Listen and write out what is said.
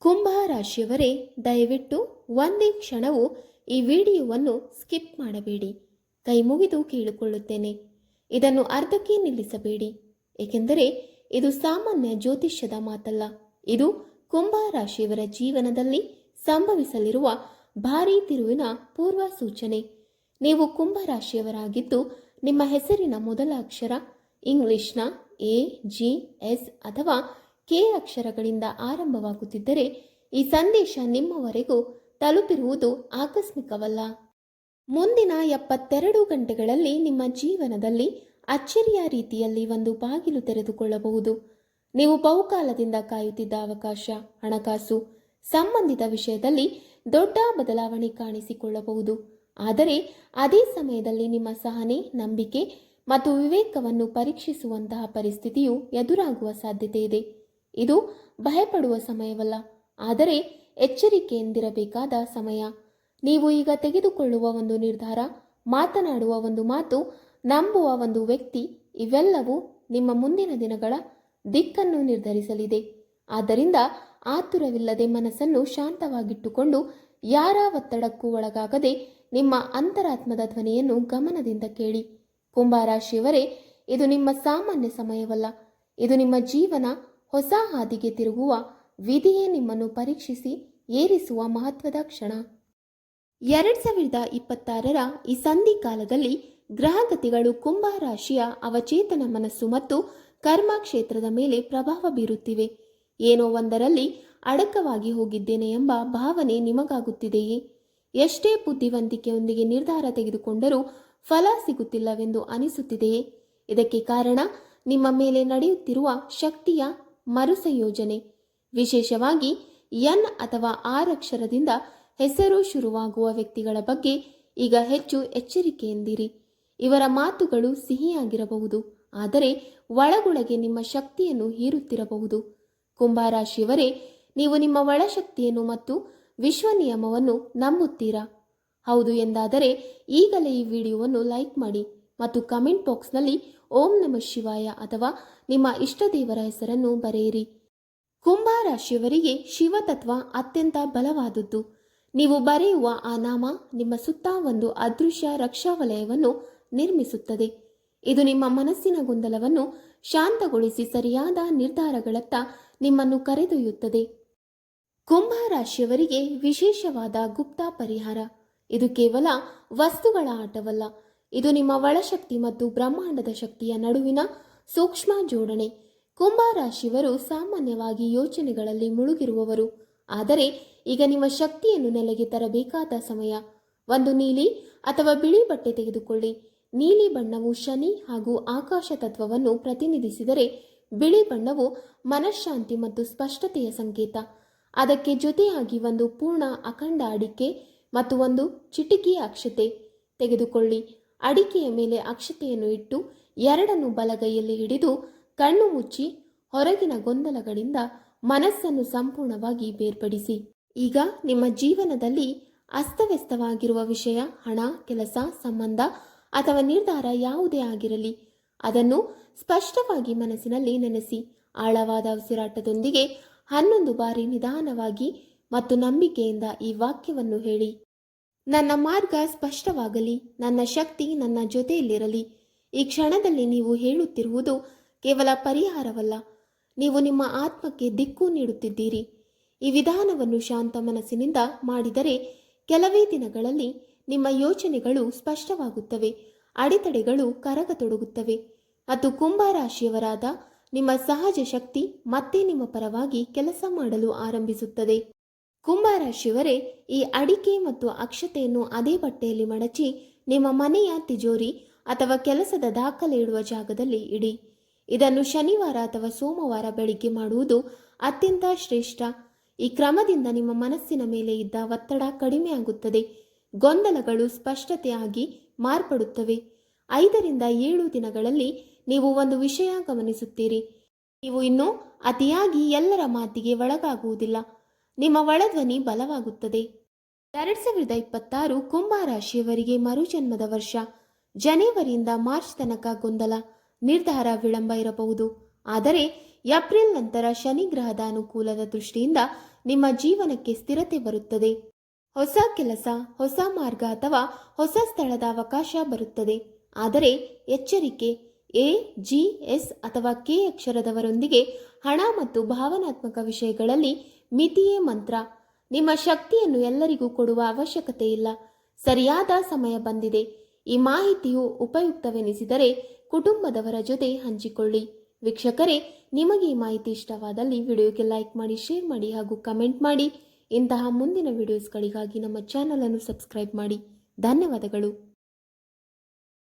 ಕುಂಭ ರಾಶಿಯವರೇ, ದಯವಿಟ್ಟು ಒಂದೇ ಕ್ಷಣವೂ ಈ ವಿಡಿಯೋವನ್ನು ಸ್ಕಿಪ್ ಮಾಡಬೇಡಿ. ಕೈ ಮುಗಿದು ಕೇಳಿಕೊಳ್ಳುತ್ತೇನೆ, ಇದನ್ನು ಅರ್ಧಕ್ಕೆ ನಿಲ್ಲಿಸಬೇಡಿ. ಏಕೆಂದರೆ ಇದು ಸಾಮಾನ್ಯ ಜ್ಯೋತಿಷ್ಯದ ಮಾತಲ್ಲ. ಇದು ಕುಂಭ ರಾಶಿಯವರ ಜೀವನದಲ್ಲಿ ಸಂಭವಿಸಲಿರುವ ಭಾರೀ ತಿರುವಿನ ಪೂರ್ವ ಸೂಚನೆ. ನೀವು ಕುಂಭ ರಾಶಿಯವರಾಗಿದ್ದು ನಿಮ್ಮ ಹೆಸರಿನ ಮೊದಲ ಅಕ್ಷರ ಇಂಗ್ಲಿಷ್ನ ಎ, ಜಿ, ಎಸ್ ಅಥವಾ ಕೆ ಅಕ್ಷರಗಳಿಂದ ಆರಂಭವಾಗುತ್ತಿದ್ದರೆ ಈ ಸಂದೇಶ ನಿಮ್ಮವರೆಗೂ ತಲುಪಿರುವುದು ಆಕಸ್ಮಿಕವಲ್ಲ. ಮುಂದಿನ 72 ಗಂಟೆಗಳಲ್ಲಿ ನಿಮ್ಮ ಜೀವನದಲ್ಲಿ ಅಚ್ಚರಿಯ ರೀತಿಯಲ್ಲಿ ಒಂದು ಬಾಗಿಲು ತೆರೆದುಕೊಳ್ಳಬಹುದು. ನೀವು ಬಹುಕಾಲದಿಂದ ಕಾಯುತ್ತಿದ್ದ ಅವಕಾಶ, ಹಣಕಾಸು ಸಂಬಂಧಿತ ವಿಷಯದಲ್ಲಿ ದೊಡ್ಡ ಬದಲಾವಣೆ ಕಾಣಿಸಿಕೊಳ್ಳಬಹುದು. ಆದರೆ ಅದೇ ಸಮಯದಲ್ಲಿ ನಿಮ್ಮ ಸಹನೆ, ನಂಬಿಕೆ ಮತ್ತು ವಿವೇಕವನ್ನು ಪರೀಕ್ಷಿಸುವಂತಹ ಪರಿಸ್ಥಿತಿಯು ಎದುರಾಗುವ ಸಾಧ್ಯತೆ ಇದೆ. ಇದು ಭಯಪಡುವ ಸಮಯವಲ್ಲ, ಆದರೆ ಎಚ್ಚರಿಕೆಯಿಂದಿರಬೇಕಾದ ಸಮಯ. ನೀವು ಈಗ ತೆಗೆದುಕೊಳ್ಳುವ ಒಂದು ನಿರ್ಧಾರ, ಮಾತನಾಡುವ ಒಂದು ಮಾತು, ನಂಬುವ ಒಂದು ವ್ಯಕ್ತಿ, ಇವೆಲ್ಲವೂ ನಿಮ್ಮ ಮುಂದಿನ ದಿನಗಳ ದಿಕ್ಕನ್ನು ನಿರ್ಧರಿಸಲಿದೆ. ಆದ್ದರಿಂದ ಆತುರವಿಲ್ಲದೆ ಮನಸ್ಸನ್ನು ಶಾಂತವಾಗಿಟ್ಟುಕೊಂಡು ಯಾರ ಒತ್ತಡಕ್ಕೂ ಒಳಗಾಗದೆ ನಿಮ್ಮ ಅಂತರಾತ್ಮದ ಧ್ವನಿಯನ್ನು ಗಮನದಿಂದ ಕೇಳಿ. ಕುಂಭರಾಶಿಯವರೇ, ಇದು ನಿಮ್ಮ ಸಾಮಾನ್ಯ ಸಮಯವಲ್ಲ. ಇದು ನಿಮ್ಮ ಜೀವನ ಹೊಸ ಹಾದಿಗೆ ತಿರುಗುವ, ವಿಧಿಯೇ ನಿಮ್ಮನ್ನು ಪರೀಕ್ಷಿಸಿ ಏರಿಸುವ ಮಹತ್ವದ ಕ್ಷಣ. 2026ರ ಈ ಸಂಧಿ ಕಾಲದಲ್ಲಿ ಗ್ರಹಗತಿಗಳು ಕುಂಭ ರಾಶಿಯ ಅವಚೇತನ ಮನಸ್ಸು ಮತ್ತು ಕರ್ಮ ಕ್ಷೇತ್ರದ ಮೇಲೆ ಪ್ರಭಾವ ಬೀರುತ್ತಿವೆ. ಏನೋ ಒಂದರಲ್ಲಿ ಅಡಕವಾಗಿ ಹೋಗಿದ್ದೇನೆ ಎಂಬ ಭಾವನೆ ನಿಮಗಾಗುತ್ತಿದೆಯೇ? ಎಷ್ಟೇ ಬುದ್ಧಿವಂತಿಕೆಯೊಂದಿಗೆ ನಿರ್ಧಾರ ತೆಗೆದುಕೊಂಡರೂ ಫಲ ಸಿಗುತ್ತಿಲ್ಲವೆಂದು ಅನಿಸುತ್ತಿದೆಯೇ? ಇದಕ್ಕೆ ಕಾರಣ ನಿಮ್ಮ ಮೇಲೆ ನಡೆಯುತ್ತಿರುವ ಶಕ್ತಿಯ ಮರುಸಂಯೋಜನೆ. ವಿಶೇಷವಾಗಿ ಎನ್ ಅಥವಾ ಆರ್ ಅಕ್ಷರದಿಂದ ಹೆಸರು ಶುರುವಾಗುವ ವ್ಯಕ್ತಿಗಳ ಬಗ್ಗೆ ಈಗ ಹೆಚ್ಚು ಎಚ್ಚರಿಕೆಯಿಂದಿರಿ. ಇವರ ಮಾತುಗಳು ಸಿಹಿಯಾಗಿರಬಹುದು, ಆದರೆ ಒಳಗೊಳಗೆ ನಿಮ್ಮ ಶಕ್ತಿಯನ್ನು ಹೀರುತ್ತಿರಬಹುದು. ಕುಂಭರಾಶಿಯವರೇ, ನೀವು ನಿಮ್ಮ ಒಳಶಕ್ತಿಯನ್ನು ಮತ್ತು ವಿಶ್ವ ನಿಯಮವನ್ನು ನಂಬುತ್ತೀರಾ? ಹೌದು ಎಂದಾದರೆ ಈಗಲೇ ಈ ವಿಡಿಯೋವನ್ನು ಲೈಕ್ ಮಾಡಿ ಮತ್ತು ಕಮೆಂಟ್ ಬಾಕ್ಸ್ನಲ್ಲಿ ಓಂ ನಮಃ ಶಿವಾಯ ಅಥವಾ ನಿಮ್ಮ ಇಷ್ಟ ದೇವರ ಹೆಸರನ್ನು ಬರೆಯಿರಿ. ಕುಂಭ ರಾಶಿಯವರಿಗೆ ಶಿವತತ್ವ ಅತ್ಯಂತ ಬಲವಾದದ್ದು. ನೀವು ಬರೆಯುವ ಆ ನಾಮ ನಿಮ್ಮ ಸುತ್ತ ಒಂದು ಅದೃಶ್ಯ ರಕ್ಷಾವಲಯವನ್ನು ನಿರ್ಮಿಸುತ್ತದೆ. ಇದು ನಿಮ್ಮ ಮನಸ್ಸಿನ ಗೊಂದಲವನ್ನು ಶಾಂತಗೊಳಿಸಿ ಸರಿಯಾದ ನಿರ್ಧಾರಗಳತ್ತ ನಿಮ್ಮನ್ನು ಕರೆದೊಯ್ಯುತ್ತದೆ. ಕುಂಭ ರಾಶಿಯವರಿಗೆ ವಿಶೇಷವಾದ ಗುಪ್ತ ಪರಿಹಾರ. ಇದು ಕೇವಲ ವಸ್ತುಗಳ ಆಟವಲ್ಲ, ಇದು ನಿಮ್ಮ ಒಳಶಕ್ತಿ ಮತ್ತು ಬ್ರಹ್ಮಾಂಡದ ಶಕ್ತಿಯ ನಡುವಿನ ಸೂಕ್ಷ್ಮ ಜೋಡಣೆ. ಕುಂಭ ರಾಶಿಯವರು ಸಾಮಾನ್ಯವಾಗಿ ಯೋಚನೆಗಳಲ್ಲಿ ಮುಳುಗಿರುವವರು, ಆದರೆ ಈಗ ನಿಮ್ಮ ಶಕ್ತಿಯನ್ನು ನೆಲೆಗೆ ತರಬೇಕಾದ ಸಮಯ. ಒಂದು ನೀಲಿ ಅಥವಾ ಬಿಳಿ ಬಟ್ಟೆ ತೆಗೆದುಕೊಳ್ಳಿ. ನೀಲಿ ಬಣ್ಣವು ಶನಿ ಹಾಗೂ ಆಕಾಶ ತತ್ವವನ್ನು ಪ್ರತಿನಿಧಿಸಿದರೆ, ಬಿಳಿ ಬಣ್ಣವು ಮನಃಶಾಂತಿ ಮತ್ತು ಸ್ಪಷ್ಟತೆಯ ಸಂಕೇತ. ಅದಕ್ಕೆ ಜೊತೆಯಾಗಿ ಒಂದು ಪೂರ್ಣ ಅಖಂಡ ಅಡಿಕೆ ಮತ್ತು ಒಂದು ಚಿಟಿಕೆ ಅಕ್ಷತೆ ತೆಗೆದುಕೊಳ್ಳಿ. ಅಡಿಕೆಯ ಮೇಲೆ ಅಕ್ಷತೆಯನ್ನು ಇಟ್ಟು ಎರಡನ್ನು ಬಲಗೈಯಲ್ಲಿ ಹಿಡಿದು ಕಣ್ಣು ಮುಚ್ಚಿ ಹೊರಗಿನ ಗೊಂದಲಗಳಿಂದ ಮನಸ್ಸನ್ನು ಸಂಪೂರ್ಣವಾಗಿ ಬೇರ್ಪಡಿಸಿ. ಈಗ ನಿಮ್ಮ ಜೀವನದಲ್ಲಿ ಅಸ್ತವ್ಯಸ್ತವಾಗಿರುವ ವಿಷಯ, ಹಣ, ಕೆಲಸ, ಸಂಬಂಧ ಅಥವಾ ನಿರ್ಧಾರ ಯಾವುದೇ ಆಗಿರಲಿ, ಅದನ್ನು ಸ್ಪಷ್ಟವಾಗಿ ಮನಸ್ಸಿನಲ್ಲಿ ನೆನೆಸಿ ಆಳವಾದ ಉಸಿರಾಟದೊಂದಿಗೆ 11 ಬಾರಿ ನಿಧಾನವಾಗಿ ಮತ್ತು ನಂಬಿಕೆಯಿಂದ ಈ ವಾಕ್ಯವನ್ನು ಹೇಳಿ. ನನ್ನ ಮಾರ್ಗ ಸ್ಪಷ್ಟವಾಗಲಿ, ನನ್ನ ಶಕ್ತಿ ನನ್ನ ಜೊತೆಯಲ್ಲಿರಲಿ. ಈ ಕ್ಷಣದಲ್ಲಿ ನೀವು ಹೇಳುತ್ತಿರುವುದು ಕೇವಲ ಪರಿಹಾರವಲ್ಲ, ನೀವು ನಿಮ್ಮ ಆತ್ಮಕ್ಕೆ ದಿಕ್ಕು ನೀಡುತ್ತಿದ್ದೀರಿ. ಈ ವಿಧಾನವನ್ನು ಶಾಂತ ಮನಸ್ಸಿನಿಂದ ಮಾಡಿದರೆ ಕೆಲವೇ ದಿನಗಳಲ್ಲಿ ನಿಮ್ಮ ಯೋಚನೆಗಳು ಸ್ಪಷ್ಟವಾಗುತ್ತವೆ, ಅಡೆತಡೆಗಳು ಕರಗತೊಡಗುತ್ತವೆ ಮತ್ತು ಕುಂಭ ರಾಶಿಯವರಾದ ನಿಮ್ಮ ಸಹಜ ಶಕ್ತಿ ಮತ್ತೆ ನಿಮ್ಮ ಪರವಾಗಿ ಕೆಲಸ ಮಾಡಲು ಆರಂಭಿಸುತ್ತದೆ. ಕುಂಭ ರಾಶಿಯವರೇ, ಈ ಅಡಿಕೆ ಮತ್ತು ಅಕ್ಷತೆಯನ್ನು ಅದೇ ಬಟ್ಟೆಯಲ್ಲಿ ಮಡಚಿ ನಿಮ್ಮ ಮನೆಯ ತಿಜೋರಿ ಅಥವಾ ಕೆಲಸದ ದಾಖಲೆ ಇಡುವ ಜಾಗದಲ್ಲಿ ಇಡಿ. ಇದನ್ನು ಶನಿವಾರ ಅಥವಾ ಸೋಮವಾರ ಬೆಳಿಗ್ಗೆ ಮಾಡುವುದು ಅತ್ಯಂತ ಶ್ರೇಷ್ಠ. ಈ ಕ್ರಮದಿಂದ ನಿಮ್ಮ ಮನಸ್ಸಿನ ಮೇಲೆ ಇದ್ದ ಒತ್ತಡ ಕಡಿಮೆಯಾಗುತ್ತದೆ, ಗೊಂದಲಗಳು ಸ್ಪಷ್ಟತೆಯಾಗಿ ಮಾರ್ಪಡುತ್ತವೆ. 5ರಿಂದ 7 ದಿನಗಳಲ್ಲಿ ನೀವು ಒಂದು ವಿಷಯ ಗಮನಿಸುತ್ತೀರಿ. ನೀವು ಇನ್ನೂ ಅತಿಯಾಗಿ ಎಲ್ಲರ ಮಾತಿಗೆ ಒಳಗಾಗುವುದಿಲ್ಲ, ನಿಮ್ಮ ಒಳಧ್ವನಿ ಬಲವಾಗುತ್ತದೆ. 2026 ಕುಂಭ ರಾಶಿಯವರಿಗೆ ಮರುಜನ್ಮದ ವರ್ಷ. ಜನವರಿಯಿಂದ ಮಾರ್ಚ್ ತನಕ ಗೊಂದಲ, ನಿರ್ಧಾರ ವಿಳಂಬ ಇರಬಹುದು. ಆದರೆ ಏಪ್ರಿಲ್ ನಂತರ ಶನಿ ಗ್ರಹದ ಅನುಕೂಲದ ದೃಷ್ಟಿಯಿಂದ ನಿಮ್ಮ ಜೀವನಕ್ಕೆ ಸ್ಥಿರತೆ ಬರುತ್ತದೆ. ಹೊಸ ಕೆಲಸ, ಹೊಸ ಮಾರ್ಗ ಅಥವಾ ಹೊಸ ಸ್ಥಳದ ಅವಕಾಶ ಬರುತ್ತದೆ. ಆದರೆ ಎಚ್ಚರಿಕೆ, ಎ, ಜಿ, ಎಸ್ ಅಥವಾ ಕೆ ಅಕ್ಷರದವರೊಂದಿಗೆ ಹಣ ಮತ್ತು ಭಾವನಾತ್ಮಕ ವಿಷಯಗಳಲ್ಲಿ ಮಿತಿಯೇ ಮಂತ್ರ. ನಿಮ್ಮ ಶಕ್ತಿಯನ್ನು ಎಲ್ಲರಿಗೂ ಕೊಡುವ ಅವಶ್ಯಕತೆ ಇಲ್ಲ. ಸರಿಯಾದ ಸಮಯ ಬಂದಿದೆ. ಈ ಮಾಹಿತಿಯು ಉಪಯುಕ್ತವೆನಿಸಿದರೆ ಕುಟುಂಬದವರ ಜೊತೆ ಹಂಚಿಕೊಳ್ಳಿ. ವೀಕ್ಷಕರೇ, ನಿಮಗೆ ಈ ಮಾಹಿತಿ ಇಷ್ಟವಾದಲ್ಲಿ ವಿಡಿಯೋಗೆ ಲೈಕ್ ಮಾಡಿ, ಶೇರ್ ಮಾಡಿ ಹಾಗೂ ಕಮೆಂಟ್ ಮಾಡಿ. ಇಂತಹ ಮುಂದಿನ ವಿಡಿಯೋಸ್ಗಳಿಗಾಗಿ ನಮ್ಮ ಚಾನಲನ್ನು ಸಬ್ಸ್ಕ್ರೈಬ್ ಮಾಡಿ. ಧನ್ಯವಾದಗಳು.